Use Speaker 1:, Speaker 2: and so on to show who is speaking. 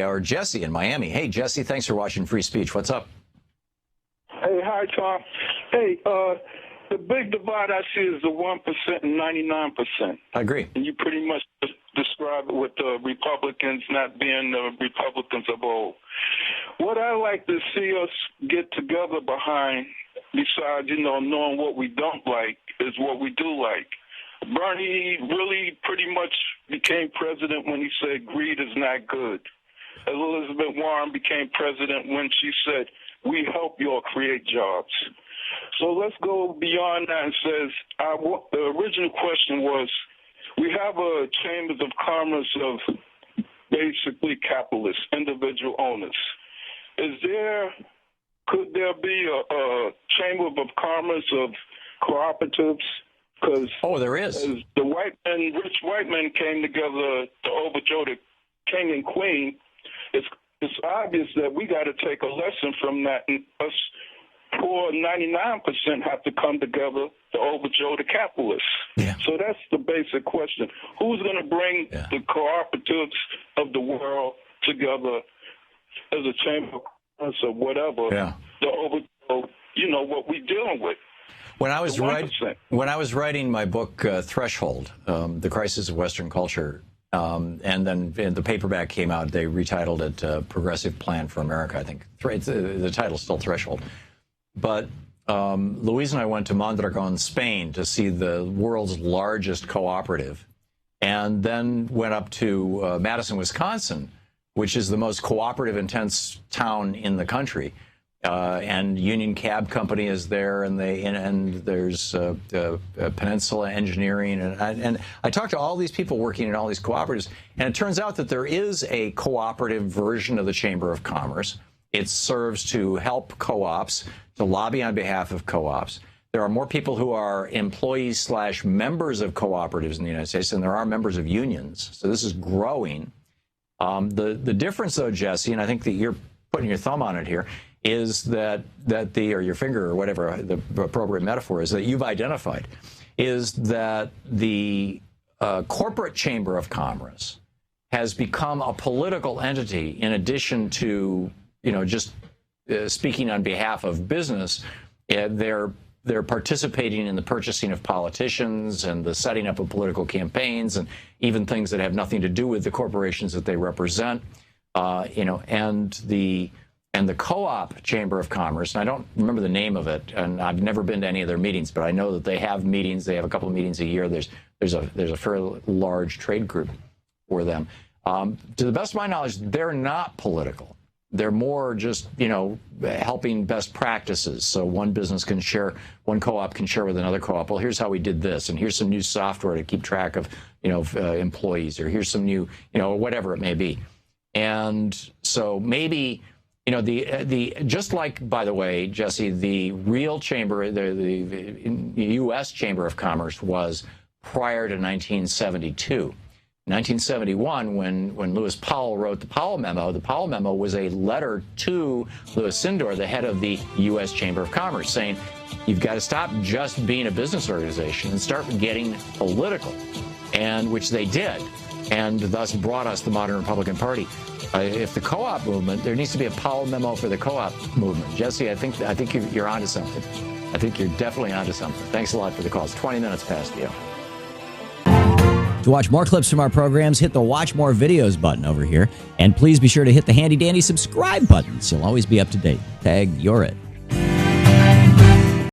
Speaker 1: Or Jesse in Miami. Hey, Jesse, thanks for watching Free Speech. What's up?
Speaker 2: Hey, hi, Tom. Hey, the big divide I see is the 1% and 99%.
Speaker 1: I agree.
Speaker 2: And you pretty much describe it with the Republicans not being the Republicans of old. What I like to see us get together behind, besides, knowing what we don't like, is what we do like. Bernie really pretty much became president when he said greed is not good. Elizabeth Warren became president when she said, we help you all create jobs. So let's go beyond that and says, the original question was, we have a chambers of commerce of basically capitalists, individual owners. Could there be a chamber of commerce of cooperatives? Because
Speaker 1: there is.
Speaker 2: As the rich white men came together to overthrow the king and queen, it's obvious that we got to take a lesson from that, and us poor 99% have to come together to overthrow the capitalists.
Speaker 1: Yeah.
Speaker 2: So that's the basic question. Who's going to bring the cooperatives of the world together as a chamber of commerce or whatever to overthrow, what we're dealing with?
Speaker 1: When I was writing my book, Threshold, The Crisis of Western Culture, and then the paperback came out, they retitled it Progressive Plan for America, I think. The title's still Threshold. But Louise and I went to Mondragon, Spain, to see the world's largest cooperative, and then went up to Madison, Wisconsin, which is the most cooperative-intense town in the country. And Union Cab Company is there, and there's Peninsula Engineering, and I talked to all these people working in all these cooperatives, and it turns out that there is a cooperative version of the Chamber of Commerce. It serves to help co-ops, to lobby on behalf of co-ops. There are more people who are employees / members of cooperatives in the United States than there are members of unions. So this is growing. The difference, though, Jesse, and I think that you're putting your thumb on it here, is that or your finger or whatever the appropriate metaphor is that you've identified, is that the corporate chamber of commerce has become a political entity in addition to, just speaking on behalf of business. They're participating in the purchasing of politicians and the setting up of political campaigns and even things that have nothing to do with the corporations that they represent, and the co-op chamber of commerce, and I don't remember the name of it, and I've never been to any of their meetings, but I know that they have meetings. They have a couple of meetings a year. There's a fairly large trade group for them. To the best of my knowledge, they're not political. They're more just, helping best practices. So one co-op can share with another co-op. Well, here's how we did this, and here's some new software to keep track of, employees, or here's some new, whatever it may be. And so maybe, just like, by the way, Jesse, the real chamber, the U.S. Chamber of Commerce was prior to 1972. 1971, when Lewis Powell wrote the Powell Memo was a letter to Louis Sindor, the head of the U.S. Chamber of Commerce, saying, you've got to stop just being a business organization and start getting political, and which they did, and thus brought us the modern Republican Party. If the co-op movement, there needs to be a Powell Memo for the co-op movement. Jesse, I think you're onto something. I think you're definitely onto something. Thanks a lot for the call. It's 20 minutes past the hour.
Speaker 3: To watch more clips from our programs, hit the Watch More Videos button over here. And please be sure to hit the handy-dandy subscribe button so you'll always be up to date. Tag, you're it.